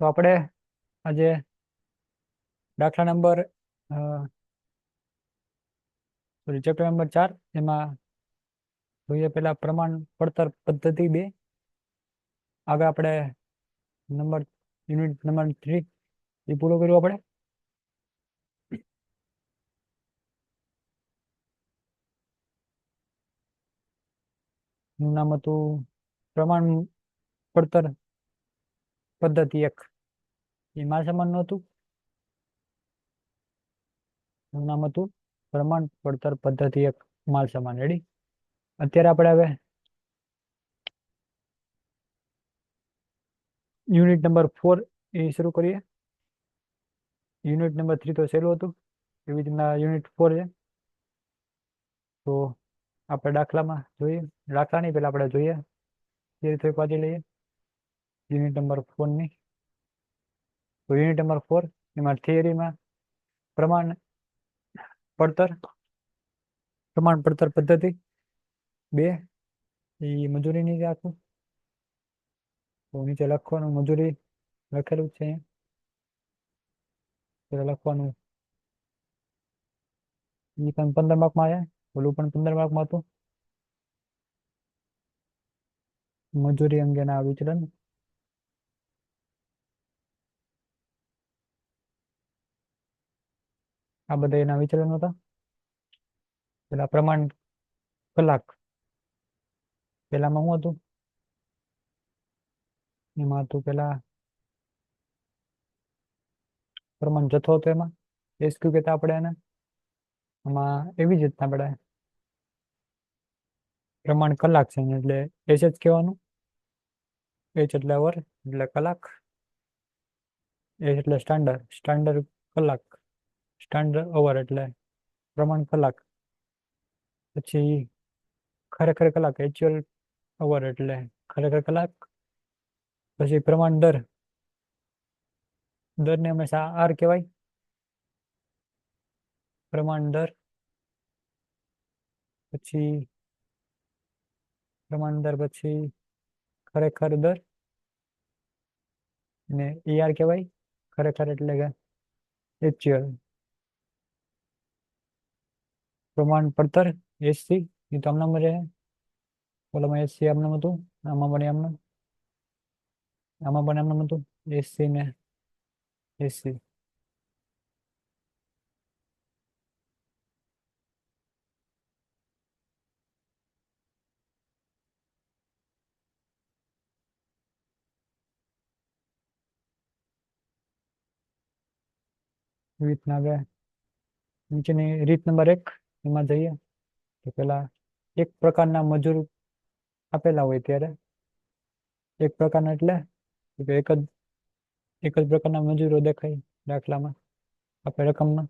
તો આપણે આજે દાખલા નંબર સોરી ચેપ્ટર નંબર 4 એમાં જોઈએ પેલા પ્રમાણ પડતર પદ્ધતિ 2 આગળ આપણે નંબર યુનિટ નંબર 3 એ પૂરો કર્યો આપણે. એનું નામ હતું પ્રમાણ પડતર પદ્ધતિ 1. એ માલ સામાનનું હતું. એનું નામ હતું પ્રમાણ પડતર પદ્ધતિ 1 માલ સામાન. રેડી. અત્યારે આપણે હવે યુનિટ નંબર 4 એ શરૂ કરીએ. યુનિટ નંબર 3 તો સહેલું હતું, એવી રીતના યુનિટ 4 છે. તો આપણે દાખલામાં જોઈએ, દાખલાની પહેલા આપણે જોઈએ થિયરી થોડીક વાંચી લઈએ યુનિટ નંબર 4 ની. તો યુનિટ નંબર 4 એમાં થિયરીમાં પ્રમાણ પડતર પદ્ધતિ 2 એ મજૂરીની આખું. તો નીચે લખવાનું મજૂરી લખેલું છે અહીંયા. પેલા લખવાનું એ પણ 15 માર્કમાં આવ્યા, ઓલું પણ 15 માર્કમાં હતું. મજૂરી અંગેના વિચલન. આ બધા એના વિચલન હતા. પેલા પ્રમાણ કલાક, પેલામાં શું હતું? એમાં હતું પેલા પ્રમાણ જથ્થો હતો, એમાં એસક્યુ કહેતા આપણે એને. આમાં એવી જ રીતના આપણે પ્રમાણ કલાક છે એટલે એચ જ કહેવાનું. એચ એટલે અવર એટલે કલાક. એચ એટલે સ્ટાન્ડર્ડ કલાક. સ્ટાન્ડર્ડ અવર એટલે પ્રમાણ કલાક. પછી ખરેખર કલાક એચ્યુઅલ અવર એટલે ખરેખર કલાક. પછી પ્રમાણ દરને હંમેશા આર કહેવાય. પ્રમાણ દર. પછી પ્રમાણ દર પછી ખરેખર દર ને ER કહેવાય. ખરેખર એટલે કે એચ્યુઅલ. પ્રમાણ પડતર એસી એ તો આમનામ રહે. ઓલામાં એસી આમનામ હતું, આમાં પણ આમનામ, આમાં પણ આમનામ હતું. એસી ને એસી. એવી રીતના હવે નીચેની રીત નંબર 1 એમાં જઈએ તો પેલા એક પ્રકારના મજૂર આપેલા હોય ત્યારે, એક પ્રકારના એટલે કે એક જ પ્રકારના મજૂરો દેખાય દાખલામાં આપણે રકમમાં,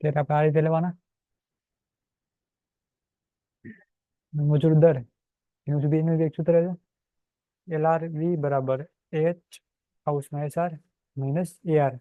ત્યારે આપણે આ રીતે લેવાના. મજૂર દર એનું એક સૂત્ર છે, LRV બરાબર H હાઉસમાં SR માઇનસ AR.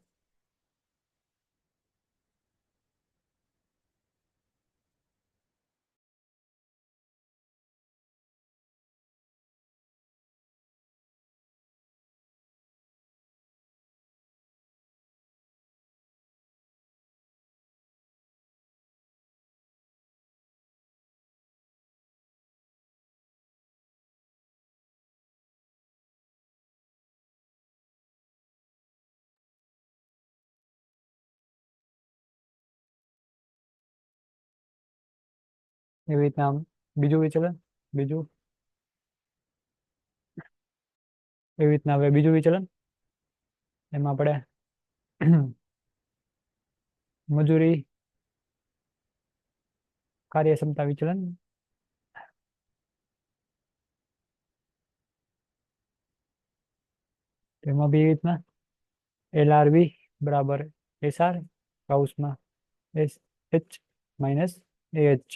એવી રીતના બીજું વિચલન, એવી રીતના હવે બીજું વિચલન એમાં આપણે મજૂરી કાર્યક્ષમતા વિચલન. એમાં બી એવી રીતના LRV બરાબર SR હાઉસમાં SH માઇનસ AH.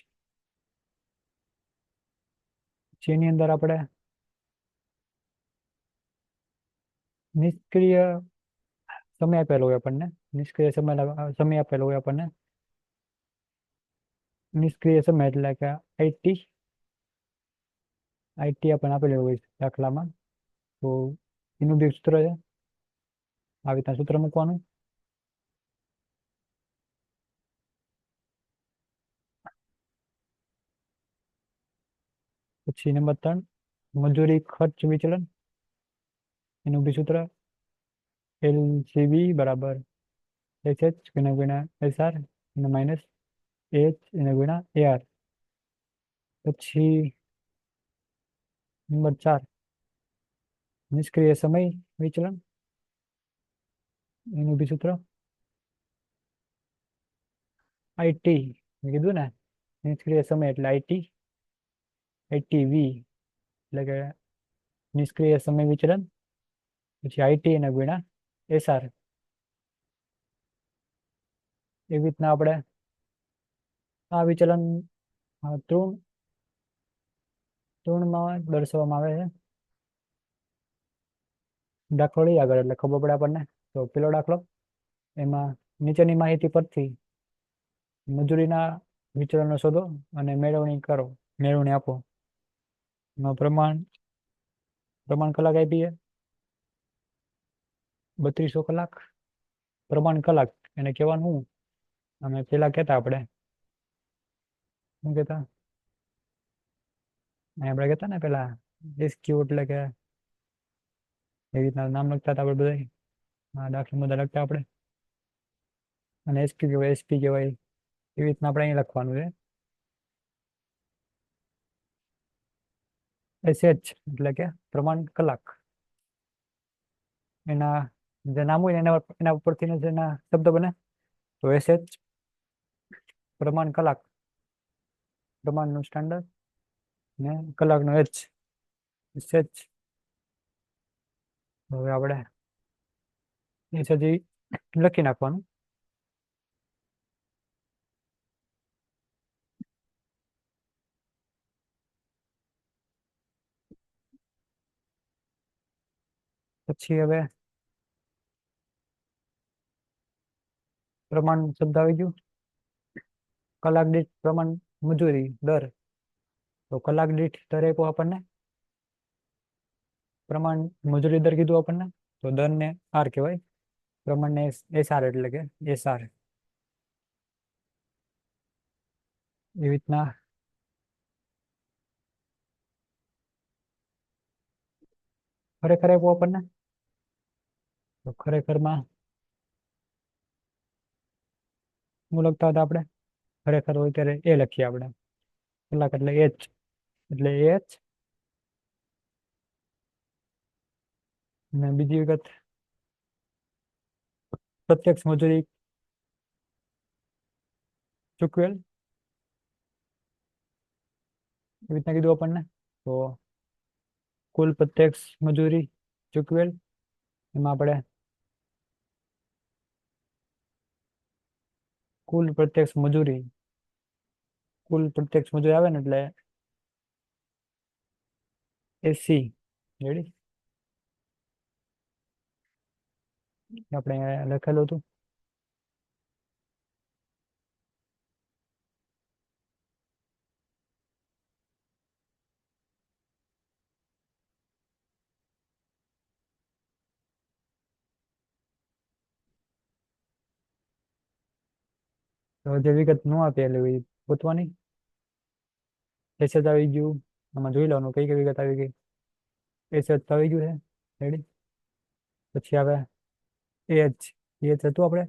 જેની અંદર આપણે નિષ્ક્રિય સમય આપેલો હોય આપણને, નિષ્ક્રિય સમય આપેલો હોય આપણને. નિષ્ક્રિય સમય એટલે કે IT આપણને આપેલો હોય દાખલામાં. તો એનું બી સૂત્ર છે, આવી રીતના સૂત્ર મૂકવાનું. પછી નંબર 3, મજૂરી ખર્ચ વિચલન. એનું બી સૂત્ર LCB બરાબર SH ગુણ્યા SR માઇનસ AH ગુણ્યા AR. પછી નંબર 4, નિષ્ક્રિય સમય વિચલન. એનું બી સૂત્ર IT, મેં કીધું ને નિષ્ક્રિય સમય એટલે ITV એટલે કે નિષ્ક્રિય સમય વિચલન. પછી IT ગુણ્યા SR. એવી રીતના આપણે આ વિચલન ત્રણમાં દર્શાવવામાં આવે છે. દાખલો લઈ આગળ એટલે ખબર પડે આપણને. તો પેલો દાખલો, એમાં નીચેની માહિતી પરથી મજૂરીના વિચલનો શોધો અને મેળવણી આપો. એમાં પ્રમાણ કલાક આપી છે 3200 કલાક. પ્રમાણ કલાક એને કહેવાનું હું, અમે પેલા કહેતા આપણે શું કહેતા, આપણે કહેતા ને પેલા SQ એટલે કે એવી રીતના નામ લખતા હતા આપણે બધા. દાખલા બધા લખતા આપણે, અને SQ કહેવાય, SP કહેવાય. એવી રીતના આપણે અહીં લખવાનું છે. SH એટલે કે પ્રમાણ કલાક. એના જે નામ હોય એના ઉપરથી જેના શબ્દ બને. તો SH પ્રમાણ કલાક, પ્રમાણનું સ્ટાન્ડર્ડ, ને કલાકનો SH. હવે આપણે હજી લખી નાખવાનું. પછી હવે પ્રમાણ શબ્દ આવી ગયું. કલાક દીઠ પ્રમાણ મજૂરી દર. તો કલાક દીઠ દર આપ્યો આપણને, પ્રમાણ મજૂરી દર કીધું આપણને, તો દર ને R કહેવાય. પ્રમાણને SR એટલે કે SR. એવી રીતના ખરેખર આપ્યું આપણને. તો ખરેખરમાં શું લખતા હતા આપણે? ખરેખર હોય ત્યારે એ લખીએ આપણે. કલાક એટલે H, એટલે AH. અને બીજી વખત પ્રત્યક્ષ મજૂરી ચૂકવેલ, એવી રીતના કીધું આપણને. તો કુલ પ્રત્યક્ષ મજૂરી ચૂકવેલ, એમાં આપણે કુલ પ્રત્યક્ષ મજૂરી આવે ને એટલે SC. રેડી? આપણે લખેલું હતું. તો જે વિગત ન આપેલી હોય એ પૂછવાની. SH આવી ગયું, આમાં જોઈ લેવાનું કઈ કઈ વિગત આવી ગઈ. SH તો આવી ગયું છે. રેડી? પછી આવે AH હતું આપણે,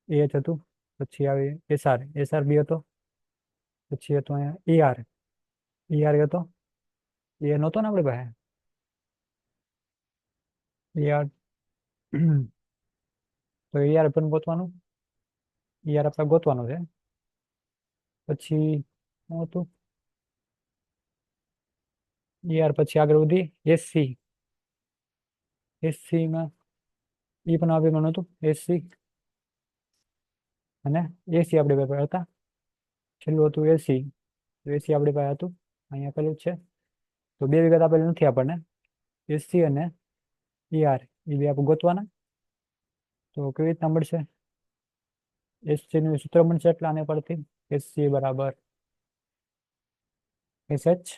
AH હતું. પછી આવે SR બી હતો. પછી હતો અહીંયા ER હતો. એ નહોતો ને આપણી પાસે ER. તો ER પણ ગોતવાનું. ER આપણે ગોતવાનું છે. પછી શું હતું? ER પછી આગળ વધી SC માં એ પણ આપેલું નહોતું. SC અને AC આપણી પાસે હતા. છેલ્લું હતું AC. AC આપણી પાસે હતું, અહીંયા આપેલું જ છે. તો બે વિગત આપેલી નથી આપણને, SC અને ER. એ બે આપણે ગોતવાના. તો કેવી રીતના મળશે? SC નું સૂત્ર બનશે એટલે આને પરથી SC બરાબર SH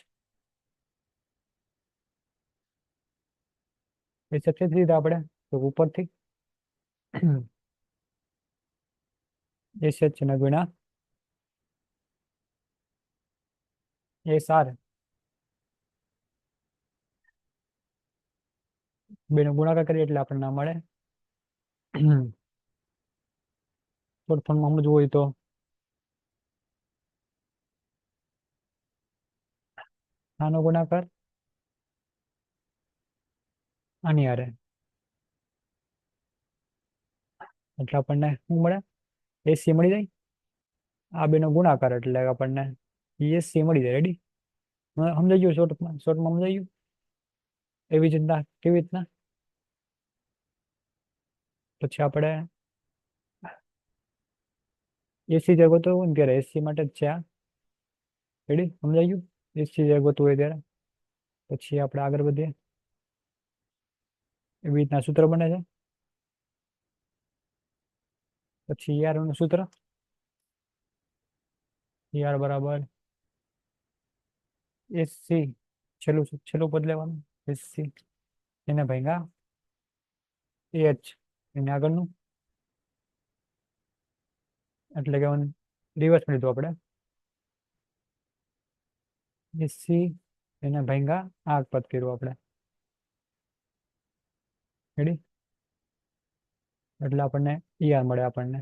એ સચિત રીતે આપણે તો ઉપરથી એસએચ ને ગુણ્યા એસઆર બેનો ગુણાકાર કરીએ એટલે આપણને ના મળે. શોર્ટ ફોર્મમાં સમજવું હોય તો આનો ગુણાકાર આની હારે એટલે આપણને શું મળે? એસી મળી જાય. આ બેનો ગુણાકાર એટલે આપણને એસી મળી જાય. રેડી? સમજાઈ ગયું? શોર્ટમાં સમજાઈ ગયું? એવી જ રીતના કેવી રીતના પછી આપણે એસી જે ગોતવું હોય ને ત્યારે એસી માટે જ છે આ. રેડી? સમજાઈ ગયું? એસી જે ગોતવું હોય ત્યારે પછી આપણે આગળ વધીએ. એવી રીતના સૂત્ર બને છે. પછી ER નું સૂત્ર ER બરાબર એસી છેલ્લું છેલ્લું પદ લેવાનું એસી એને ભાગ્યા એચ એને આગળનું એટલે કે રિવર્સ લીધું આપણે એસી એને ભાગ્યા આ પદ કર્યું આપણે. રેડી? એટલે આપણને ER મળે આપણને.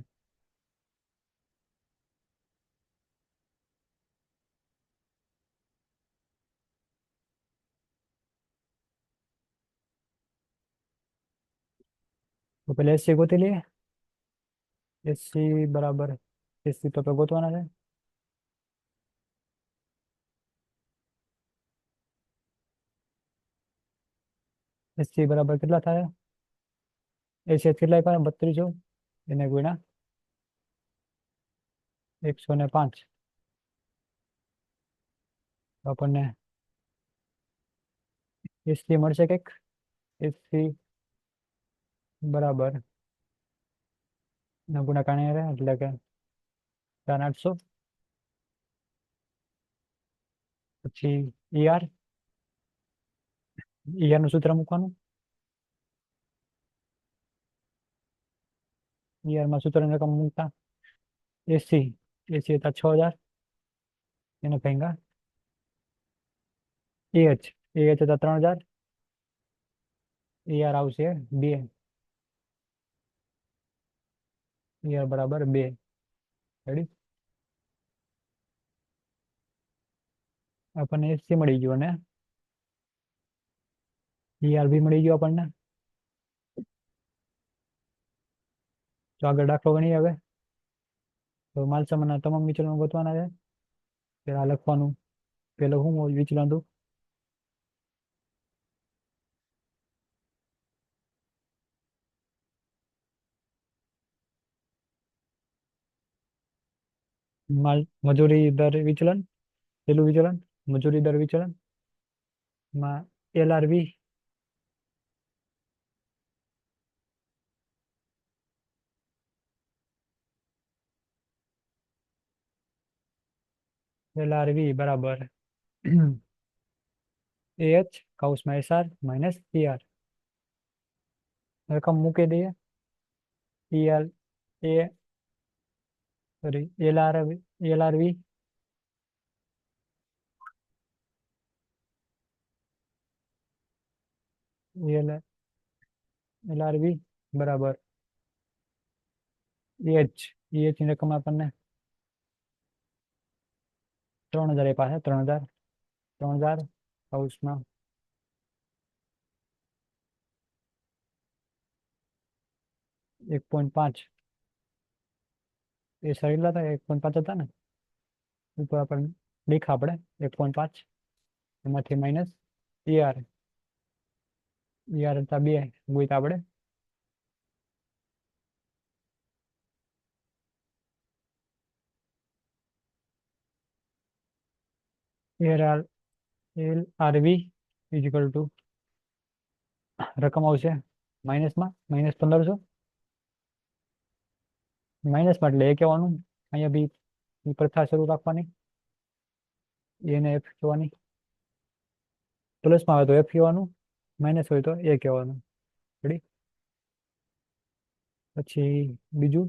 તો પેલા એસી ગોતી લઈએ. એસી બરાબર એસી તો આપણે ગોતવાના છે. એસી બરાબર કેટલા થાય? એસી કેટલા આપ્યા? 32 એને ગુણ્યા 105 તો આપણને એસી મળશે કંઈક. એસી બરાબર ના ગુણાકાર એટલે કે 4800. પછી ER નું સૂત્ર મૂકવાનું. ER માં સૂત્ર રકમ મૂકતા એસી હતા 6000 એને ભાગ્યા હતા 3000 ER આવશે 2 ER બરાબર 2. રેડી? આપણને એસી મળી ગયો ને ER બી મળી ગયો આપણને. તો આગળ દાખલો ગણીએ હવે. તો માલ સામાનના તમામ વિચલનો ગોતવાના છે. પેલા લખવાનું પેલો શું હોય વિચલન હતું? મજૂરી દર વિચલન. પેલું વિચલન મજૂરી દર વિચલન માં LRV બરાબર AH કૌંસમાં SR માઇનસ ER રકમ મૂકી દઈએ. ER એ સોરી LRV LRV બરાબર EH ની રકમ આપણને 3000 એ પાસે 3000 કૌંસમાં 1.5 એ કેટલા હતા? 1.5 હતા ને ઉપર આપણને દેખા આપણે 1.5 એમાંથી માઇનસ ER હતા 2 ગોઈતા આપણે. LRV ઇઝિકલ ટુ રકમ આવશે માઇનસમાં -1500 માઇનસમાં એટલે એ કહેવાનું. અહીંયા બી પ્રથા શરૂ રાખવાની એને F કહેવાની. પ્લસમાં આવે તો F કહેવાનું માઇનસ હોય તો એ કહેવાનું. રેડી. પછી બીજું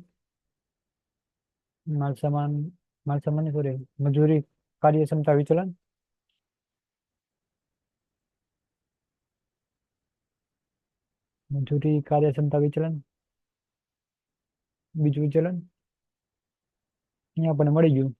માલસામાન, માલસામાન સોરી, મજૂરી કાર્યક્ષમતા વિચલન. મજૂરી કાર્યક્ષમતા વિચલન, બીજું વિચલન અહીંયા આપણને મળી ગયું.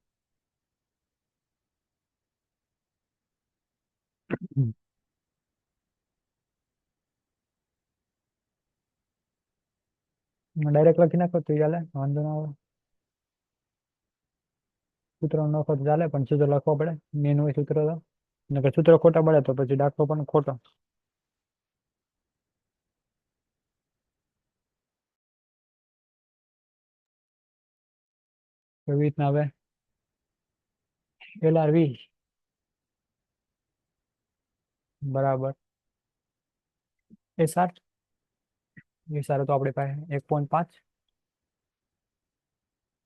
ડાયરેક્ટ લખી નાખો તો ચાલે, વાંધો ના આવે. સૂત્ર લખો તો ચાલે, પણ સૂત્ર લખવા પડે, મેન હોય સૂત્ર તો. નકર સૂત્ર ખોટા પડે તો પછી દાખલો પણ ખોટો. એવી રીતના હવે LRV બરાબર SR. SR તો આપણી પાસે 1.5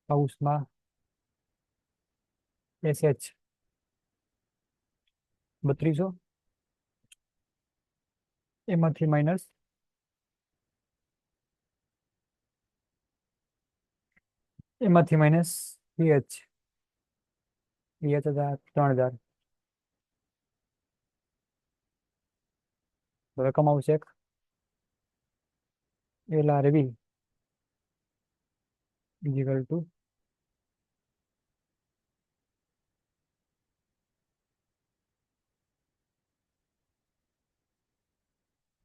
કૌંસમાં SH 3200, એમાંથી માઇનસ PH. PH હતા 3000. રકમ આવશે એક LRV ઇક્વલ ટુ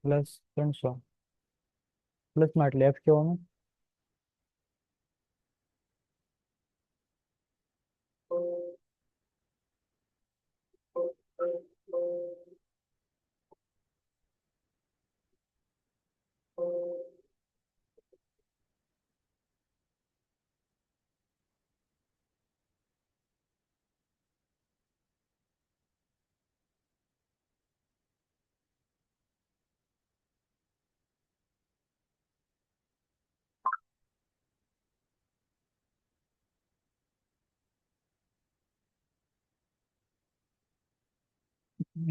+300. પ્લસમાં એટલે F કહેવાનું.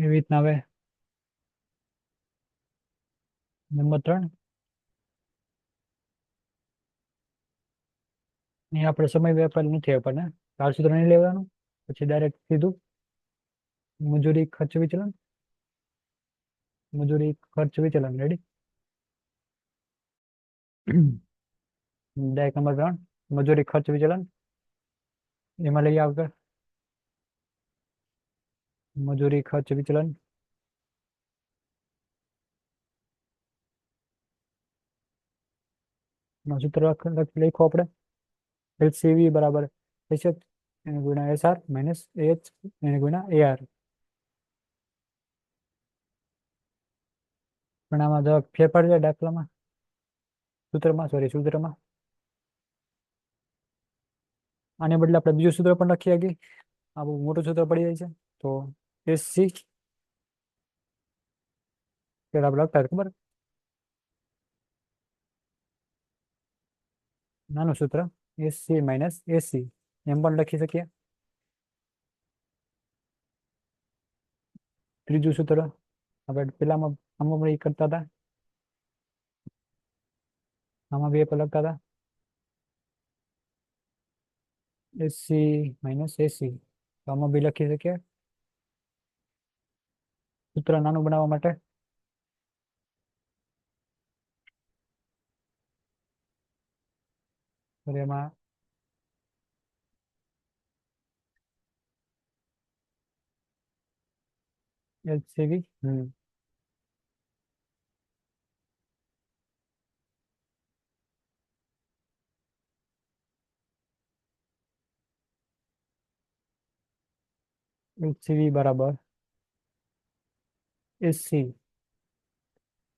એવી રીતના હવે નંબર 3 અહીં આપણે સમય વેપાર નથી આપણને, કાળ સૂત્ર નહીં લેવાનું. પછી ડાયરેક્ટ સીધું મજૂરી ખર્ચ વિચલન. મજૂરી ખર્ચ વિચલન રેડી. ડાયરેક્ટ નંબર 3 મજૂરી ખર્ચ વિચલન. એમાં લઈએ આગળ મજૂરી ખર્ચ વિચલન. સૂત્ર લખો આપણે, LCV બરાબર SH એને ગુણ્યા SR માઇનસ AH એને ગુણ્યા AR. પણ આમાં જો ફેરફાર છે દાખલામાં, સૂત્રમાં. આને બદલે આપણે બીજું સૂત્ર પણ લખી શકીએ. આ બહુ મોટું સૂત્ર પડી જાય છે તો SC આપણે લખતા ખબર, નાનું સૂત્ર SC માઇનસ AC એમ પણ લખી શકીએ. ત્રીજું સૂત્ર આપણે પેલામાં આમાં કરતા હતા, આમાં બી આપણે લખતા હતા SC માઇનસ AC, તો આમાં બી લખી શકીએ. સૂત્ર નાનું બનાવવા માટે એમાં LCV બરાબર SC.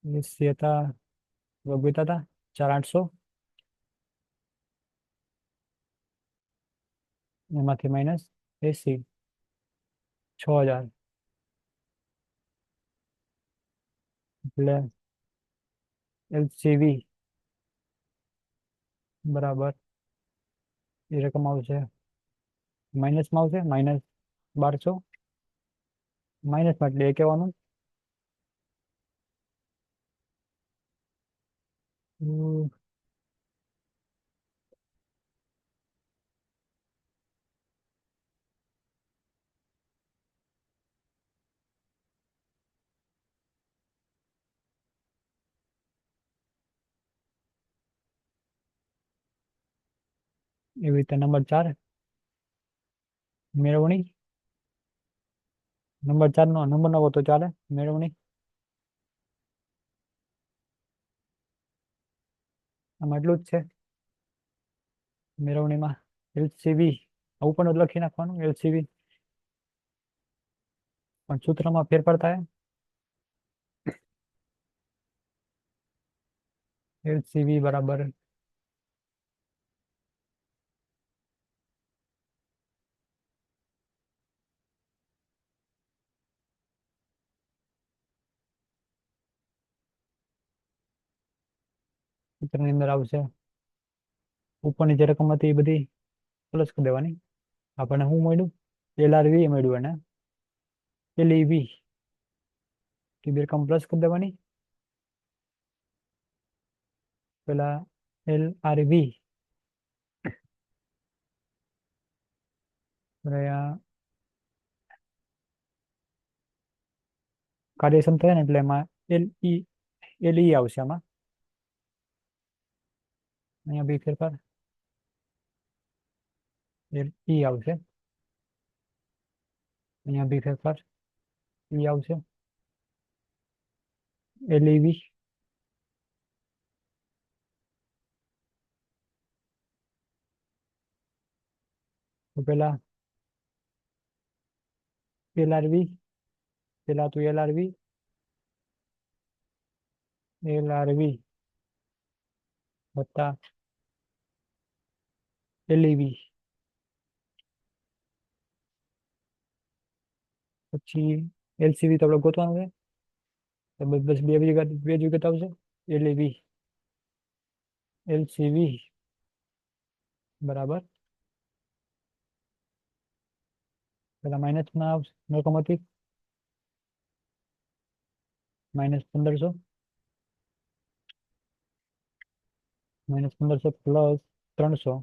SC હતા વગેતા હતા 4800, એમાંથી માઇનસ AC 6000, એટલે LCV બરાબર એ રકમ આવશે માઇનસમાં આવશે -1200. માઇનસમાં એટલે એ કહેવાનું એવી રીતે નંબર 4 મેળવણી. નંબર 4 નો નંબર ન હોતો ચાલે. મેળવણી આમાં એટલું જ છે. મેળવણીમાં એલસીવી આવું પણ લખી નાખવાનું એલસીવી, પણ સૂત્રમાં ફેરફાર થાય. એલસીવી બરાબર સૂત્રની અંદર આવશે ઉપરની જે રકમ હતી એ બધી પ્લસ કરી દેવાની. આપણને શું મળ્યું? એલઆરવી મળ્યું અને એલઈવી એ બે રકમ પ્લસ કરી દેવાની. પેલા એલઆરવી કાર્યક્ષમ થાય ને એટલે એમાં એલઈ આવશે. આમાં અહીંયા બી ફેરફાર એલઈ આવશે. અહીંયા બી ફેરફાર ઈ આવશે. એલઈવી તો પેલા એલઆરવી, પેલા તો એલઆરવી વત્તા એલઈવી, પછી એલસીવી તો આપણે ગોતવાનું છે. તો બસ બે જ વિગત આવશે. એલઈવી એલસીવી બરાબર પેલા માઇનસ ના આવશે. નોકમાંથી -1500 -1500 પ્લસ 300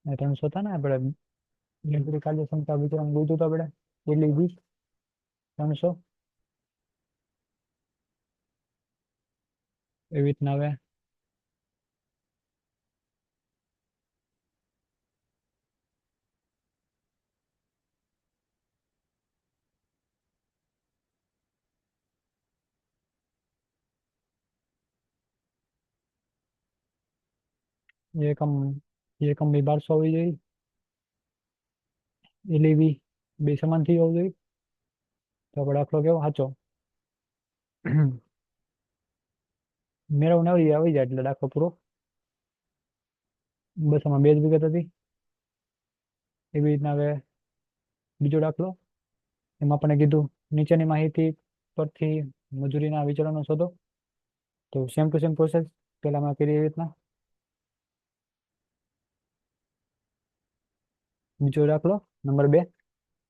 અને 300 થાય ને આપણે ગણતરી કાર્યક્ષમતા વિતરણ લીધું તો આપણે એલઈવી 300 એવી રીતના. હવે એકમ એકમ બી 1200 હોવી જોઈએ. એલઈવી બે સમાન થઈ હોવું જોઈએ. તો આપણે દાખલો કેવો સાચો મેળવણી આવી જાય એટલે દાખલો પૂરો. બસ આમાં બે જ વિગત હતી. એવી રીતના હવે બીજો દાખલો. એમાં આપણે કીધું નીચેની માહિતી પરથી મજૂરીના વિચરણો શોધો. તો સેમ ટુ સેમ પ્રોસેસ પેલામાં કરી એવી રીતના. બીજો દાખલો નંબર 2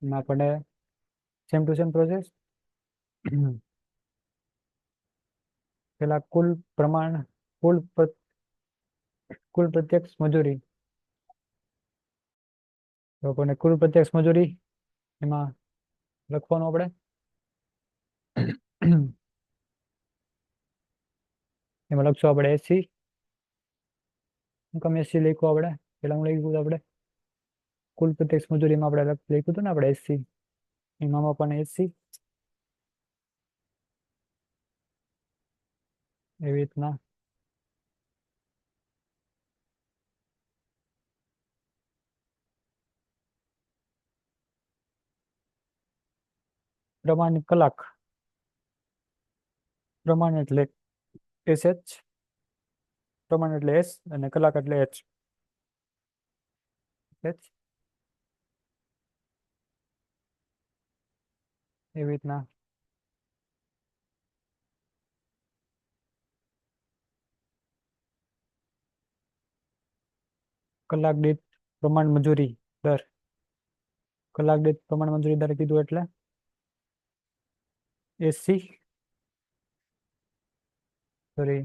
એમાં આપણે સેમ ટુ સેમ પ્રોસેસ. પેલા કુલ પ્રત્યક્ષ મજૂરી. તો આપણને કુલ પ્રત્યક્ષ મજૂરી એમાં લખવાનું આપણે એમાં લખશું આપણે 80. કમ 80 લખ્યું આપણે? પેલા હું લખ્યું આપણે કુલ પ્રત્યક્ષ મજૂરીમાં આપણે લખ્યું હતું ને આપણે 80. એમાં પણ 80 એવી રીતના. પ્રમાણિત કલાક. પ્રમાણ એટલે SH, પ્રમાણ એટલે S અને કલાક એટલે H. એવી રીતના. કલાક દીઠ પ્રમાણ મજૂરી દર. કલાક દીઠ પ્રમાણ મજૂરી દર કીધું એટલે 80 સોરી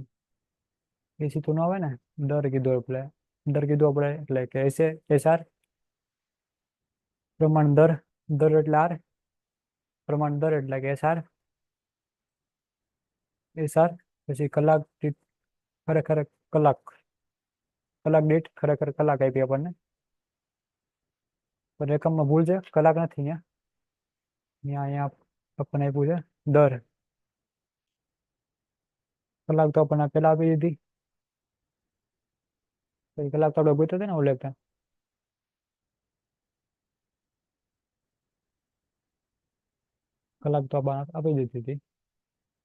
એસી તો ન આવે ને, દર કીધું એટલે દર કીધું આપણે એટલે કે એસે એસઆર પ્રમાણ દર, દર એટલે આર, પ્રમાણ દર એટલે કે એસઆર, એસઆર પછી કલાક દીઠ ખરેખર કલાક, કલાક દીઠ ખરેખર કલાક આપી આપણને, પણ એકમમાં ભૂલ છે, કલાક નથી અહીંયા, અહીંયા અહીંયા આપણને આપ્યું છે દર, કલાક તો આપણને પેલા આપી દીધી, પછી કલાક તો આપણે ગોત્યો હતો ને ઓલેખતા, કલાક તો આપણને આપી દીધી હતી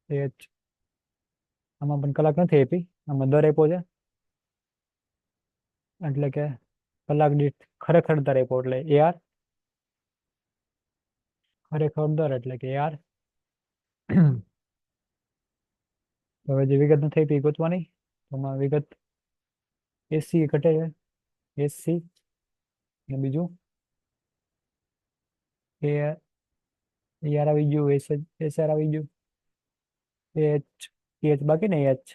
એ જ, આમાં પણ કલાક નથી આપી, આમાં દર આપ્યો છે, એટલે કે કલાક દીઠ ખરેખર દર આપ્યો એટલે એઆર, ખરેખર દર એટલે કે એઆર. હવે જે વિગત નથી આપી એ ગોતવાની, આમાં વિગત એસી ઘટે છે, એસી ને બીજું એ એઆર આવી ગયું, એસઆર આવી ગયું, એચ બાકી ને એચ,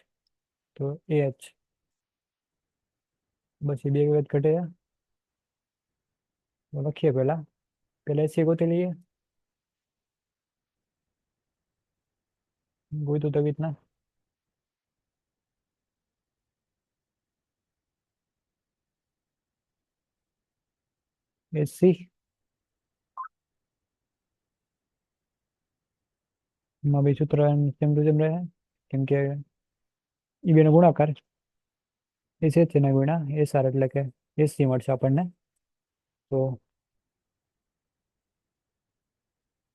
તો એચ બસ એ બે વિગત ઘટે છે. તો લખીએ પેલા, પેલા એસી ગોતી લઈએ, ગોતું તો રીતના એસી માં બી સૂત્ર સેમ ટુ સેમ રહે, કેમ કે ઈ બેનો ગુણાકાર એસએચ ના ગુણ્યા એસઆર એટલે કે એસી મળશે આપણને. તો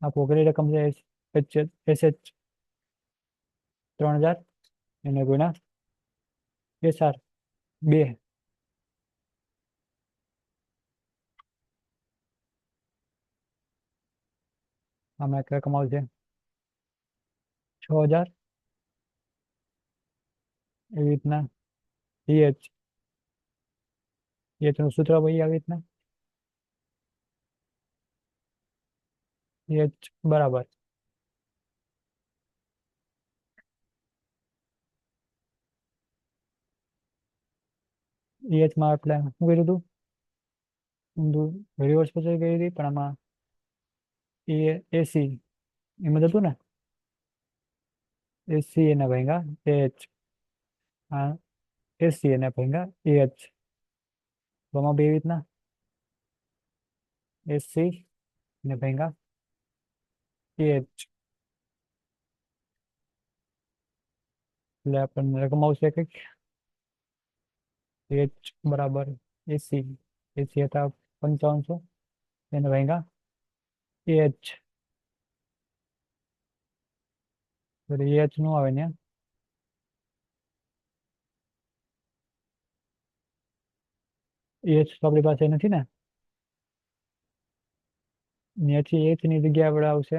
આ પોકરી રકમ છે એસએચ 3000 એને ગુણ્યા એસઆર 2, આમાં એક રકમ આવશે 6000, એવી રીતના એચ, એચ નું સૂત્ર ભાઈ આવી રીતના એચ બરાબર એચ માં આપણે શું કર્યું હતું, ઊંધું રિવર્સ પસંદ કરી હતી, પણ આમાં એસી એમાં જ હતું ને, એસી એને ભાંગા એચ, આ એસી એને ભાંગા એચ, તો આમાં બે રીતના એસી ને ભાંગા એચ, એટલે આપણને રકમ આવશે કંઈક એચ બરાબર એસી, એસી હતા 5500 એને ભાંગા એચ, એચ નું આવે ને, એચ તો આપણી પાસે નથી ને, ત્યાંથી એચ ની જગ્યા આપણે આવશે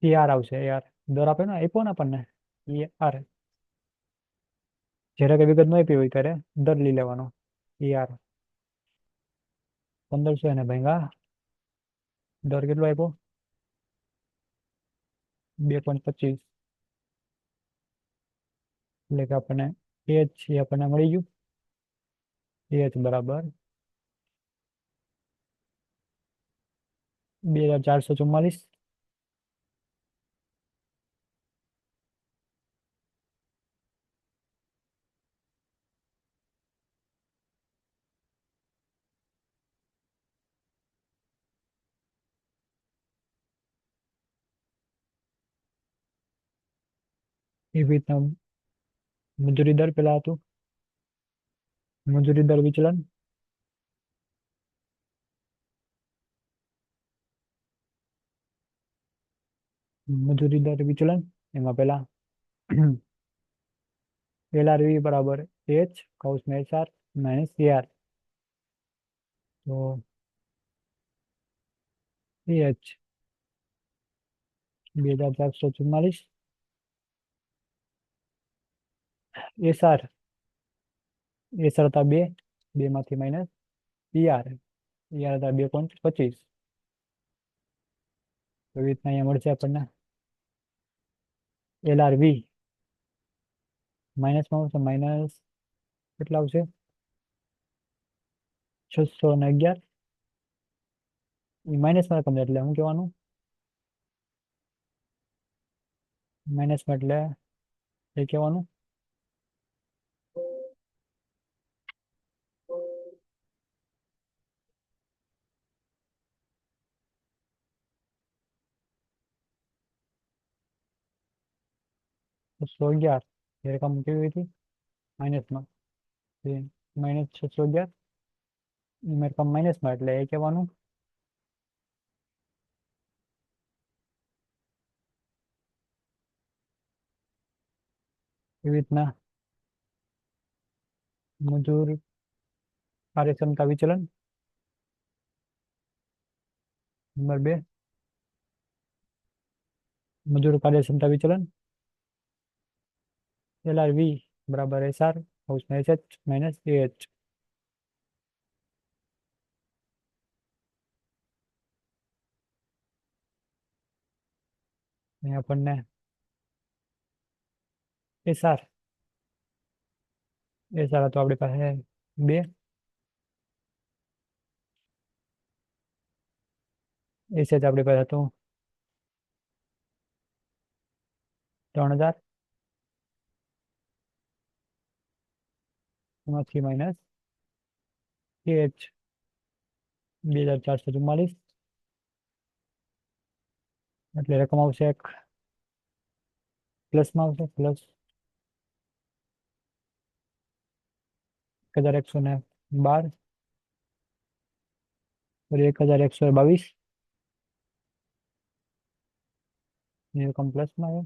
એઆર આવશે, એઆર દર આપે ને આપ્યો ને આપણને એઆર, જ્યારે કઈ વિગત ન આપી હોય ત્યારે દર લઈ લેવાનો એઆર 1500 એને ભાંગા દર કેટલો આપ્યો 2.25, એટલે કે આપણને એચ આપણને મળી ગયું, એચ બરાબર 2444, એવી રીતના મજૂરી દર પેલા હતું, મજૂરી દર વિચલન, મજૂરી દર વિચલન એમાં પેલા એલઆરવી બરાબર એચ કૌંસમાં એચઆર માઇનસ એઆર, તો એચ 2444, એસઆર એસઆર હતા 2, 2 માંથી માઇનસ એઆર, એઆર હતા 2.25, એવી રીતના અહીંયા મળશે આપણને એલઆરવી માઇનસમાં આવશે માઇનસ કેટલા આવશે? 611. માઇનસમાં રકમ છે એટલે શું કહેવાનું? માઇનસમાં એટલે એ કહેવાનું 611. એ રકમ કેવી હતી? માઇનસમાં. -611. એમાં રકમ માઇનસમાં એટલે એ કહેવાનું એવી રીતના મજૂર કાર્યક્ષમતા વિચલન. નંબર 2, મજૂર કાર્યક્ષમતા વિચલન LRV બરાબર SR હાઉસમાં SH માઇનસ AH. અહીં આપણને SR હતો આપણી પાસે 2, SH આપણી પાસે હતું 3000, એમાંથી માઇનસ AH 2444, એટલે રકમ આવશે એક પ્લસમાં આવશે પ્લસ 1112 और 1122 ये रकम प्लसમાં આવે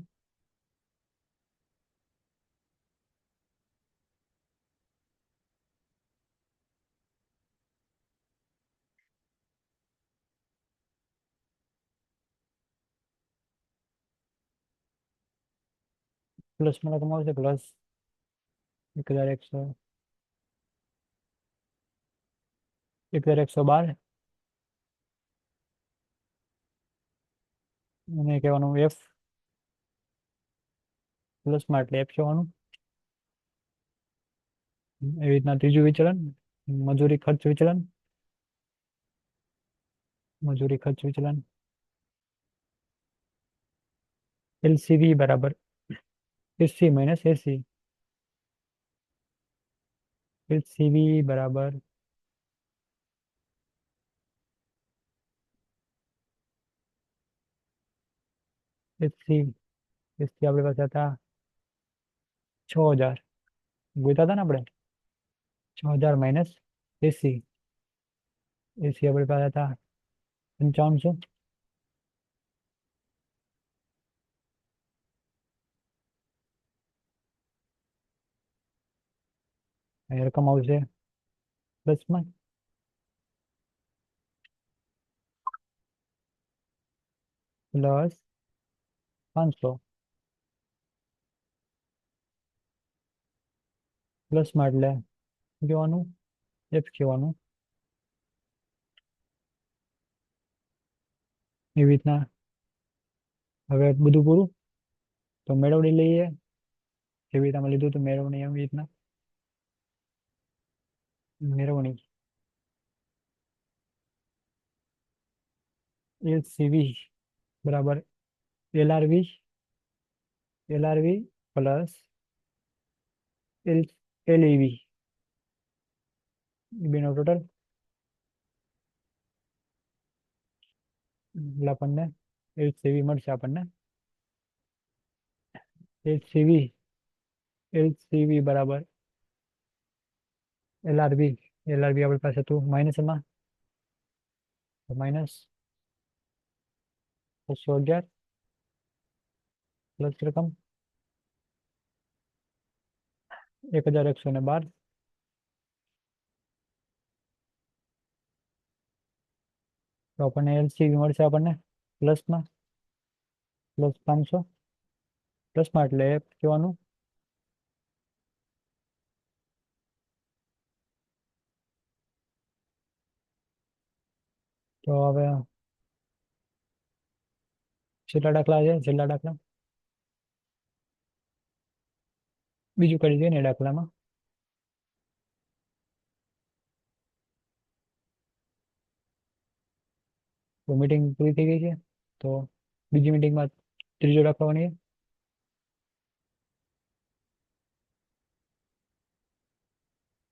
પ્લસમાં રકમ આવશે પ્લસ 1112 અને કહેવાનું F પ્લસમાં એટલે F કહેવાનું. એવી રીતના ત્રીજું વિચલન મજૂરી ખર્ચ વિચલન. મજૂરી ખર્ચ વિચલન LCV બરાબર SC માઇનસ AC. LCV બરાબર SC. SC આપણી પાસે હતા 6000. ગોતા હતા ને આપણે 6000 માઇનસ AC. AC આપણી પાસે હતા 5500. અહીં રકમ આવશે પ્લસમાં પ્લસ 500 પ્લસમાં એટલે શું કહેવાનું F કહેવાનું. એવી રીતના હવે બધું પૂરું તો મેળવણી લઈએ જેવી રીતના લીધું હતું મેળવણી એવી રીતના મેળવણી LCV બરાબર LRV પ્લસ LEV એ બેનો ટોટલ એટલે આપણને LCV મળશે આપણને LCV બરાબર LRV આપણી પાસે હતું માઇનસમાં માઇનસ 611 પ્લસ રકમ 1112. તો આપણને LCV મળશે આપણને પ્લસમાં પ્લસ 500 પ્લસમાં એટલે F કહેવાનું. તો હવે છેલ્લા દાખલા છે છેલ્લા દાખલા બીજું કરી દઈએ ને દાખલામાં. તો મીટિંગ પૂરી થઈ ગઈ છે. તો બીજી મીટિંગમાં ત્રીજો દાખલો બનીએ.